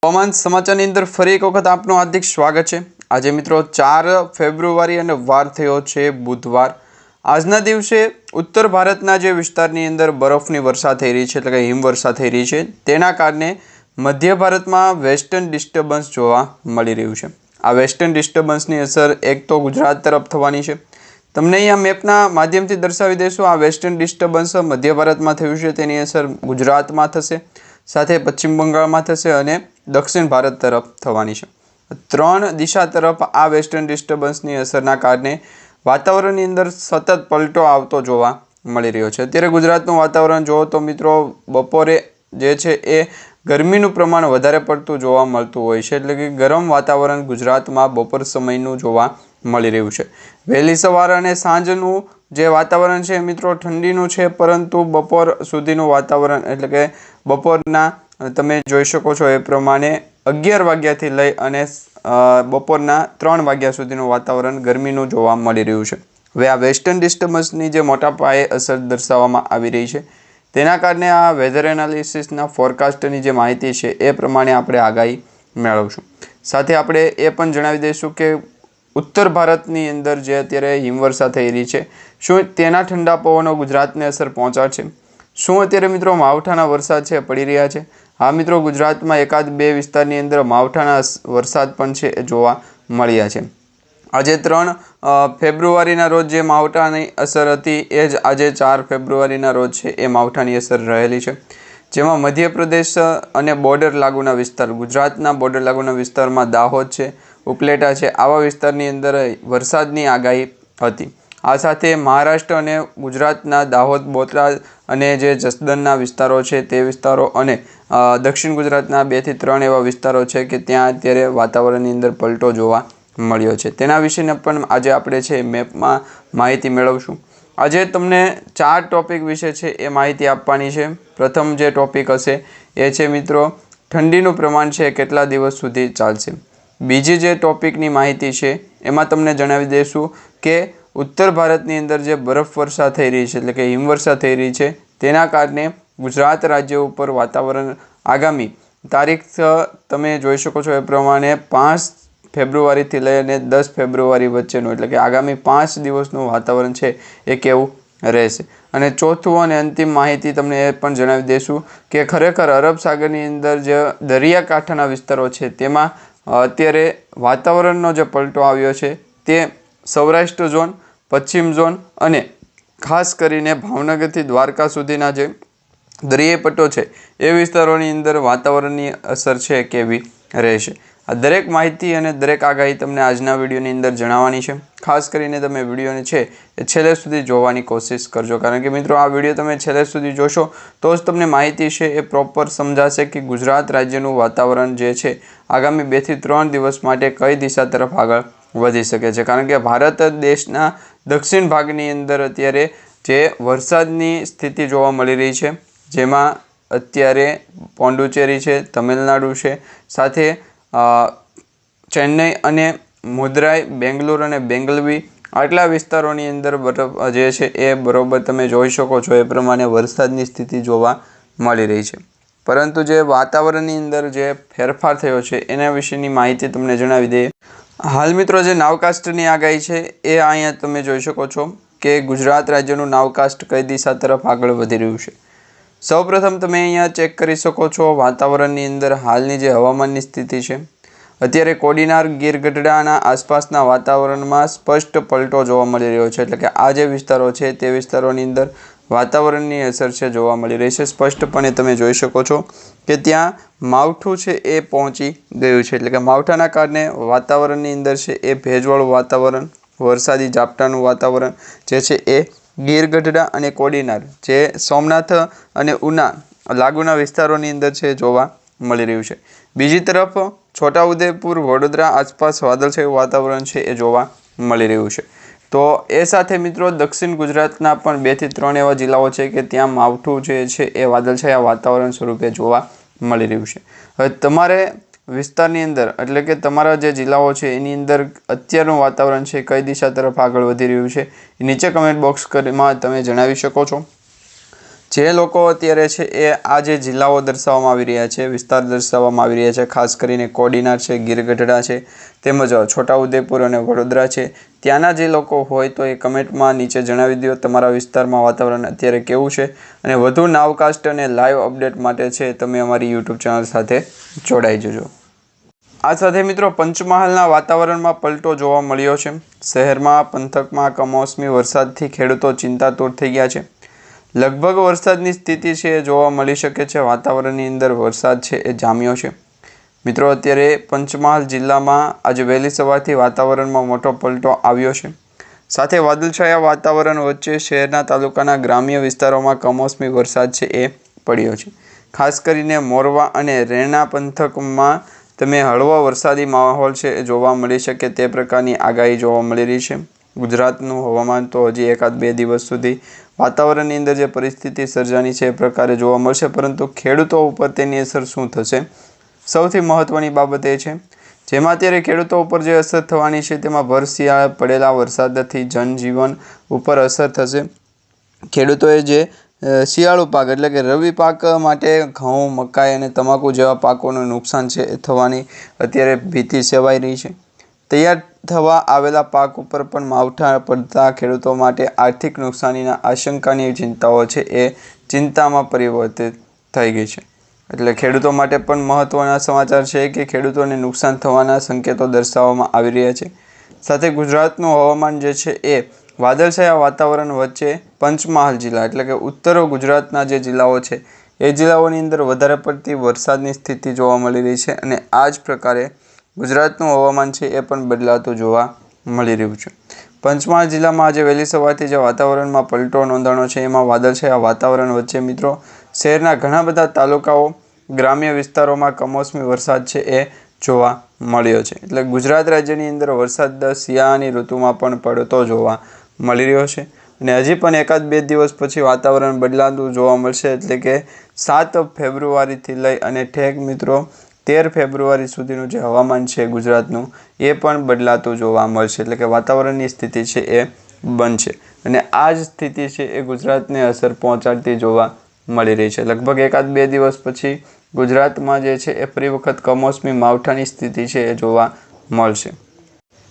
હવામાન સમાચારની અંદર ફરી એક વખત આપનું હાર્દિક સ્વાગત છે। આજે મિત્રો 4 ફેબ્રુઆરી અને વાર થયો છે બુધવાર। આજના દિવસે ઉત્તર ભારતના જે વિસ્તારની અંદર બરફની વર્ષા થઈ રહી છે એટલે કે હિમવર્ષા થઈ રહી છે તેના કારણે મધ્ય ભારતમાં વેસ્ટર્ન ડિસ્ટર્બન્સ જોવા મળી રહ્યું છે। આ વેસ્ટર્ન ડિસ્ટર્બન્સની અસર એક તો ગુજરાત તરફ થવાની છે। તમને અહીંયા મેપના માધ્યમથી દર્શાવી દઈશું। આ વેસ્ટર્ન ડિસ્ટર્બન્સ મધ્ય ભારતમાં થયું છે તેની અસર ગુજરાતમાં થશે, સાથે પશ્ચિમ બંગાળમાં થશે અને દક્ષિણ ભારત તરફ થવાની છે। 3 દિશા તરફ આ વેસ્ટર્ન ડિસ્ટર્બન્સની અસરના કારણે વાતાવરણની અંદર સતત પલટો આવતો જોવા મળી રહ્યો છે। અત્યારે ગુજરાતનું વાતાવરણ જુઓ તો મિત્રો બપોરે જે છે એ ગરમીનું પ્રમાણ વધારે પડતું જોવા મળતું હોય છે, એટલે કે ગરમ વાતાવરણ ગુજરાતમાં બપોર સમયનું જોવા મળી રહ્યું છે। વહેલી સવાર અને સાંજનું જે વાતાવરણ છે મિત્રો ઠંડીનું છે, પરંતુ બપોર સુધીનું વાતાવરણ એટલે કે બપોરના તમે જોઈ શકો છો એ પ્રમાણે 11 વાગ્યાથી લઈ અને બપોરના 3 વાગ્યા સુધીનું વાતાવરણ ગરમીનું જોવા મળી રહ્યું છે। હવે આ વેસ્ટર્ન ડિસ્ટર્બન્સની જે મોટા પાયે અસર દર્શાવવામાં આવી રહી છે તેના કારણે આ વેધર એનાલિસિસના ફોરકાસ્ટની જે માહિતી છે એ પ્રમાણે આપણે આગાહી મેળવશું। સાથે આપણે એ પણ જણાવી દઈશું કે ઉત્તર ભારતની અંદર જે અત્યારે હિમવર્ષા થઈ રહી છે શું તેના ઠંડા પવનો ગુજરાતને અસર પહોંચાડશે? શું અત્યારે મિત્રો માવઠાના વરસાદ છે પડી રહ્યા છે? હા મિત્રો, ગુજરાતમાં એકાદ બે વિસ્તારની અંદર માવઠાના વરસાદ પણ છે એ જોવા મળ્યા છે। આજે 3 ફેબ્રુઆરીના રોજ જે માવઠાની અસર હતી એ જ આજે 4 ફેબ્રુઆરીના રોજ છે એ માવઠાની અસર રહેલી છે, જેમાં મધ્યપ્રદેશ અને બોર્ડર લાગુના વિસ્તાર, ગુજરાતના બોર્ડર લાગુના વિસ્તારમાં દાહોદ છે, ઉપલેટા છે, આવા વિસ્તારની અંદર વરસાદની આગાહી હતી। આ સાથે મહારાષ્ટ્ર અને ગુજરાતના દાહોદ, બોટાદ અને જે જસદણના વિસ્તારો છે તે વિસ્તારો અને દક્ષિણ ગુજરાતના 2 થી 3 એવા વિસ્તારો છે કે ત્યાં અત્યારે વાતાવરણની અંદર પલટો જોવા મળ્યો છે। તેના વિશેને પણ આજે આપણે છે મેપમાં માહિતી મેળવશું। આજે તમને 4 ટોપિક વિશે છે એ માહિતી આપવાની છે। પ્રથમ જે ટોપિક હશે એ છે મિત્રો ઠંડીનું પ્રમાણ છે કેટલા દિવસ સુધી ચાલશે। બીજી જે ટોપિકની માહિતી છે એમાં તમને જણાવી દઈશું કે ઉત્તર ભારતની અંદર જે બરફ વર્ષા થઈ રહી છે એટલે કે હિમવર્ષા થઈ રહી છે તેના કારણે ગુજરાત રાજ્ય ઉપર વાતાવરણ આગામી તારીખ તમે જોઈ શકો છો એ પ્રમાણે 5 ફેબ્રુઆરીથી લઈને 10 ફેબ્રુઆરી વચ્ચેનું એટલે કે આગામી 5 દિવસનું વાતાવરણ છે એ કેવું રહેશે। અને ચોથું અને અંતિમ માહિતી તમને એ પણ જણાવી દઈશું કે ખરેખર અરબ સાગરની અંદર જે દરિયાકાંઠાના વિસ્તારો છે તેમાં અત્યારે વાતાવરણનો જે પલટો આવ્યો છે તે સૌરાષ્ટ્ર ઝોન, પશ્ચિમ ઝોન અને ખાસ કરીને ભાવનગરથી દ્વારકા સુધીના જે દરિયાઈ પટ્ટો છે એ વિસ્તારોની અંદર વાતાવરણની અસર છે કેવી રહેશે। આ દરેક માહિતી અને દરેક આગાહી તમને આજના વિડીયોની અંદર જણાવવાની છે। ખાસ કરીને તમે વિડીયોને છે એ છેલ્લે સુધી જોવાની કોશિશ કરજો, કારણ કે મિત્રો આ વિડીયો તમે છેલ્લે સુધી જોશો તો જ તમને માહિતી છે એ પ્રોપર સમજાશે કે ગુજરાત રાજ્યનું વાતાવરણ જે છે આગામી 2 થી 3 દિવસ માટે કઈ દિશા તરફ આગળ વધી શકે છે। કારણ કે ભારત દેશના દક્ષિણ ભાગની અંદર અત્યારે જે વરસાદની સ્થિતિ જોવા મળી રહી છે, જેમાં અત્યારે પોંડુચેરી છે, તમિલનાડુ છે, સાથે ચેન્નઈ અને મદુરાઈ, બેંગ્લોર અને બેંગલવી આટલા વિસ્તારોની અંદર બરફ જે છે એ બરોબર તમે જોઈ શકો છો એ પ્રમાણે વરસાદની સ્થિતિ જોવા મળી રહી છે। પરંતુ જે વાતાવરણની અંદર જે ફેરફાર થયો છે એના વિશેની માહિતી તમને જણાવી દઈએ। હાલ મિત્રો જે નાવકાસ્ટની આગાહી છે એ અહીંયા તમે જોઈ શકો છો કે ગુજરાત રાજ્યનું નાવકાસ્ટ કઈ દિશા તરફ આગળ વધી રહ્યું છે। સૌપ્રથમ તમે અહીંયા ચેક કરી શકો છો વાતાવરણની અંદર હાલની જે હવામાનની સ્થિતિ છે। અત્યારે કોડીનાર, ગીર ગઢડાના આસપાસના વાતાવરણમાં સ્પષ્ટ પલટો જોવા મળી રહ્યો છે, એટલે કે આ જે વિસ્તારો છે તે વિસ્તારોની અંદર વાતાવરણની અસર છે જોવા મળી રહી છે। સ્પષ્ટપણે તમે જોઈ શકો છો કે ત્યાં માવઠું છે એ પહોંચી ગયું છે, એટલે કે માવઠાના કારણે વાતાવરણની અંદર છે એ ભેજવાળું વાતાવરણ, વરસાદી ઝાપટાનું વાતાવરણ જે છે એ ગીર ગઢડા અને કોડીનાર જે સોમનાથ અને ઉના લાગુના વિસ્તારોની અંદર છે જોવા મળી રહ્યું છે। બીજી તરફ છોટાઉદેપુર, વડોદરા આસપાસ વાદળછાયું વાતાવરણ છે એ જોવા મળી રહ્યું છે। તો એ સાથે મિત્રો દક્ષિણ ગુજરાતના પણ 2 થી 3 એવા જિલ્લાઓ છે કે ત્યાં માવઠું જે છે એ વાદળછાયા વાતાવરણ સ્વરૂપે જોવા મળી રહ્યું છે। હવે તમારે વિસ્તારની અંદર એટલે કે તમારા જે જિલ્લાઓ છે એની અંદર અત્યારનું વાતાવરણ છે કઈ દિશા તરફ આગળ વધી રહ્યું છે એ નીચે કમેન્ટ બોક્સમાં તમે જણાવી શકો છો। જે લોકો અત્યારે છે એ આ જે જિલ્લાઓ દર્શાવવામાં આવી રહ્યા છે, વિસ્તાર દર્શાવવામાં આવી રહ્યા છે, ખાસ કરીને કોડીનાર છે, ગીરગઢડા છે, તેમજ છોટાઉદેપુર અને વડોદરા છે, ત્યાંના જે લોકો હોય તો એ કમેન્ટમાં નીચે જણાવી દો તમારા વિસ્તારમાં વાતાવરણ અત્યારે કેવું છે. અને વધુ નાવકાસ્ટ અને લાઈવ અપડેટ માટે છે તમે અમારી યુટ્યુબ ચેનલ સાથે જોડાઈ જજો. આ સાથે મિત્રો પંચમહાલના વાતાવરણમાં પલટો જોવા મળ્યો છે. શહેરમાં પંથકમાં કમોસમી વરસાદથી ખેડૂતો ચિંતાતુર થઈ ગયા છે. લગભગ વરસાદની સ્થિતિ છે એ જોવા મળી શકે છે. વાતાવરણની અંદર વરસાદ છે એ જામ્યો છે. મિત્રો અત્યારે પંચમહાલ જિલ્લામાં આજે વહેલી સવારથી વાતાવરણમાં મોટો પલટો આવ્યો છે. સાથે વાદળછાયા વાતાવરણ વચ્ચે શહેરના તાલુકાના ગ્રામ્ય વિસ્તારોમાં કમોસમી વરસાદ છે એ પડ્યો છે. ખાસ કરીને મોરવા અને રેણા પંથકમાં તમે હળવો વરસાદી માહોલ છે એ જોવા મળી શકે તે પ્રકારની આગાહી જોવા મળી રહી છે. ગુજરાતનું હવામાન તો હજી 1-2 દિવસ સુધી વાતાવરણની અંદર જે પરિસ્થિતિ સર્જાની છે એ પ્રકારે જોવા મળશે, પરંતુ ખેડૂતો ઉપર તેની અસર શું થશે? સૌથી મહત્ત્વની બાબત એ છે જેમાં અત્યારે ખેડૂતો ઉપર જે અસર થવાની છે તેમાં ભર શિયાળે પડેલા વરસાદથી જનજીવન ઉપર અસર થશે. ખેડૂતોએ જે શિયાળુ પાક એટલે કે રવિ પાક માટે ઘઉં, મકાઈ અને તમાકુ જેવા પાકોનું નુકસાન છે એ થવાની અત્યારે ભીતિ સેવાઈ રહી છે. તૈયાર થવા આવેલા પાક ઉપર પણ માવઠા પડતા ખેડૂતો માટે આર્થિક નુકસાનીના આશંકાની ચિંતાઓ છે એ ચિંતામાં પરિવર્તિત થઈ ગઈ છે. એટલે ખેડૂતો માટે પણ મહત્ત્વના સમાચાર છે કે ખેડૂતોને નુકસાન થવાના સંકેતો દર્શાવવામાં આવી રહ્યા છે. સાથે ગુજરાતનું હવામાન જે છે એ વાદળછાયા વાતાવરણ વચ્ચે પંચમહાલ જિલ્લા એટલે કે ઉત્તર ગુજરાતના જે જિલ્લાઓ છે એ જિલ્લાઓની અંદર વધારે પડતી વરસાદની સ્થિતિ જોવા મળી રહી છે. અને આ જ પ્રકારે ગુજરાતનું હવામાન છે એ પણ બદલાતું જોવા મળી રહ્યું છે. પંચમહાલ જિલ્લામાં આજે વહેલી સવારથી જે વાતાવરણમાં પલટો નોંધાણો છે એમાં વાદળછાયા વાતાવરણ વચ્ચે મિત્રો શહેરના ઘણા બધા તાલુકાઓ, ગ્રામ્ય વિસ્તારોમાં કમોસમી વરસાદ છે એ જોવા મળ્યો છે. એટલે ગુજરાત રાજ્યની અંદર વરસાદ શિયાળાની ઋતુમાં પણ પડતો જોવા મળી રહ્યો છે. અને હજી પણ 1-2 દિવસ પછી વાતાવરણ બદલાતું જોવા મળશે. એટલે કે 7 ફેબ્રુઆરીથી લઈ અને ઠેક મિત્રો 13 ફેબ્રુઆરી સુધીનું જે હવામાન છે ગુજરાતનું એ પણ બદલાતું જોવા મળશે. એટલે કે વાતાવરણની સ્થિતિ છે એ બનશે અને આ જ સ્થિતિ છે એ ગુજરાતને અસર પહોંચાડતી જોવા મળી રહી છે. લગભગ 1-2 દિવસ પછી ગુજરાતમાં જે છે એ ફરી વખત કમોસમી માવઠાની સ્થિતિ છે એ જોવા મળશે.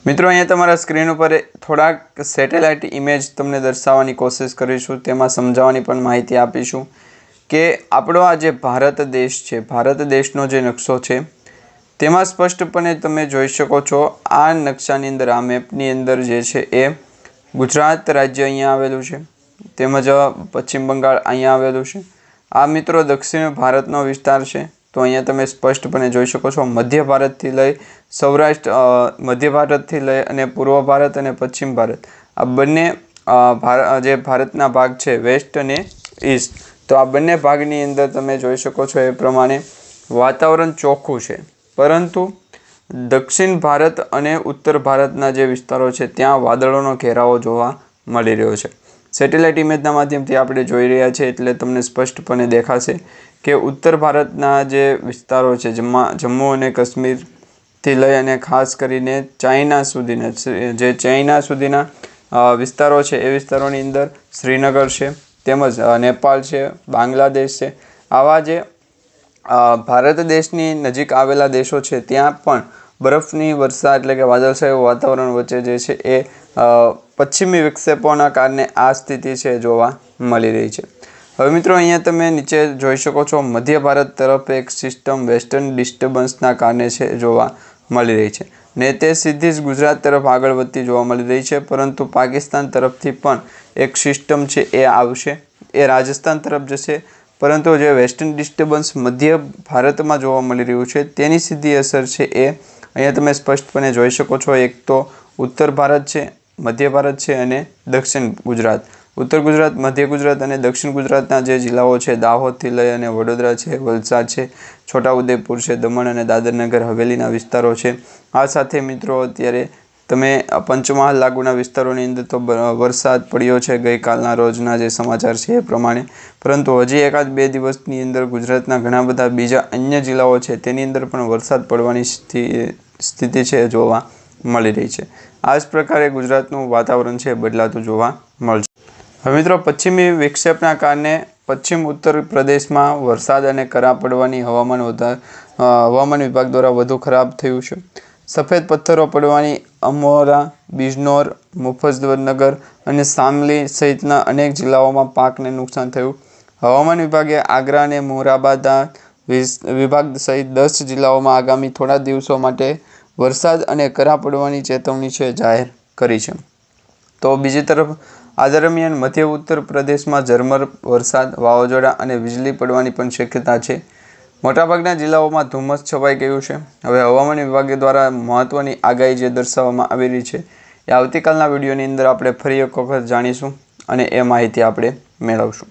મિત્રો અહીંયા તમારા સ્ક્રીન ઉપર થોડાક સેટેલાઇટ ઇમેજ તમને દર્શાવવાની કોશિશ કરીશું. તેમાં સમજાવવાની પણ માહિતી આપીશું કે આપણો આ જે ભારત દેશ છે, ભારત દેશનો જે નકશો છે તેમાં સ્પષ્ટપણે તમે જોઈ શકો છો. આ નકશાની અંદર, આ મેપની અંદર જે છે એ ગુજરાત રાજ્ય અહીંયા આવેલું છે, તેમજ પશ્ચિમ બંગાળ અહીંયા આવેલું છે. આ મિત્રો દક્ષિણ ભારતનો વિસ્તાર છે. તો અહીંયા તમે સ્પષ્ટપણે જોઈ શકો છો મધ્ય ભારતથી લઈ સૌરાષ્ટ્ર, મધ્ય ભારતથી લઈ અને પૂર્વ ભારત અને પશ્ચિમ ભારત, આ બંને જે ભારતના ભાગ છે વેસ્ટ અને ઈસ્ટ, તો આ બંને ભાગની અંદર તમે જોઈ શકો છો એ પ્રમાણે વાતાવરણ ચોખ્ખું છે. પરંતુ દક્ષિણ ભારત અને ઉત્તર ભારતના જે વિસ્તારો છે ત્યાં વાદળોનો ઘેરાવો જોવા મળી રહ્યો છે. સેટેલાઇટ ઇમેજના માધ્યમથી આપણે જોઈ રહ્યા છીએ એટલે તમને સ્પષ્ટપણે દેખાશે કે ઉત્તર ભારતના જે વિસ્તારો છે જેમાં જમ્મુ અને કાશ્મીરથી લઈ અને ખાસ કરીને ચાઇના સુધીના વિસ્તારો છે એ વિસ્તારોની અંદર શ્રીનગર છે, તેમજ નેપાળ છે, બાંગ્લાદેશ છે, આવા જે ભારત દેશની નજીક આવેલા દેશો છે ત્યાં પણ બરફની વર્ષા એટલે કે વાદળછાયું વાતાવરણ વચ્ચે જે છે એ પશ્ચિમી વિક્ષેપોના કારણે આ સ્થિતિ છે જોવા મળી રહી છે. હવે મિત્રો અહીંયા તમે નીચે જોઈ શકો છો મધ્ય ભારત તરફ એક સિસ્ટમ વેસ્ટર્ન ડિસ્ટર્બન્સના કારણે છે જોવા મળી રહી છે ને તે સીધી જ ગુજરાત તરફ આગળ વધતી જોવા મળી રહી છે. પરંતુ પાકિસ્તાન તરફથી પણ એક સિસ્ટમ છે એ આવશે, એ રાજસ્થાન તરફ જશે. પરંતુ જે વેસ્ટર્ન ડિસ્ટર્બન્સ મધ્ય ભારતમાં જોવા મળી રહ્યું છે તેની સીધી અસર છે એ અહીંયા તમે સ્પષ્ટપણે જોઈ શકો છો. એક તો ઉત્તર ભારત છે, મધ્ય ભારત છે અને દક્ષિણ ગુજરાત. ઉત્તર ગુજરાત, મધ્ય ગુજરાત અને દક્ષિણ ગુજરાતના જે જિલ્લાઓ છે દાહોદથી લઈ અને વડોદરા છે, વલસાડ છે, છોટાઉદેપુર છે, દમણ અને દાદરનગર હવેલીના વિસ્તારો છે. આ સાથે મિત્રો અત્યારે તમે પંચમહાલ લાગુના વિસ્તારોની અંદર તો વરસાદ પડ્યો છે ગઈકાલના રોજના જે સમાચાર છે એ પ્રમાણે. પરંતુ હજી 1-2 દિવસની અંદર ગુજરાતના ઘણા બધા બીજા અન્ય જિલ્લાઓ છે તેની અંદર પણ વરસાદ પડવાની સ્થિતિ છે જોવા મળી રહી છે. આ જ પ્રકારે ગુજરાતનું વાતાવરણ છે બદલાતું જોવા મળશે. હવે મિત્રો પશ્ચિમી વિક્ષેપના કારણે પશ્ચિમ ઉત્તર પ્રદેશમાં વરસાદ અને કરા પડવાની હવામાન વિભાગ દ્વારા વધુ ખરાબ થયું છે. સફેદ પથ્થરો પડવાની અમરોહા, બિજનૌર, મુઝફ્ફરનગર અને શામલી સહિતના અનેક જિલ્લાઓમાં પાકને નુકસાન થયું. હવામાન વિભાગે આગ્રા અને મોરાદાબાદ વિભાગ સહિત 10 જિલ્લાઓમાં આગામી થોડા દિવસો માટે વરસાદ અને કરા પડવાની ચેતવણી જાહેર કરી છે. તો બીજી તરફ આ દરમિયાન મધ્ય ઉત્તર પ્રદેશમાં ઝરમર વરસાદ, વાવાઝોડા અને વીજળી પડવાની પણ શક્યતા છે. મોટાભાગના જિલ્લાઓમાં ધુમ્મસ છવાઈ ગયું છે. હવે હવામાન વિભાગ દ્વારા મહત્વની આગાહી જે દર્શાવવામાં આવી રહી છે એ આવતીકાલના વિડીયોની અંદર આપણે ફરી એક વખત જાણીશું અને એ માહિતી આપણે મેળવશું.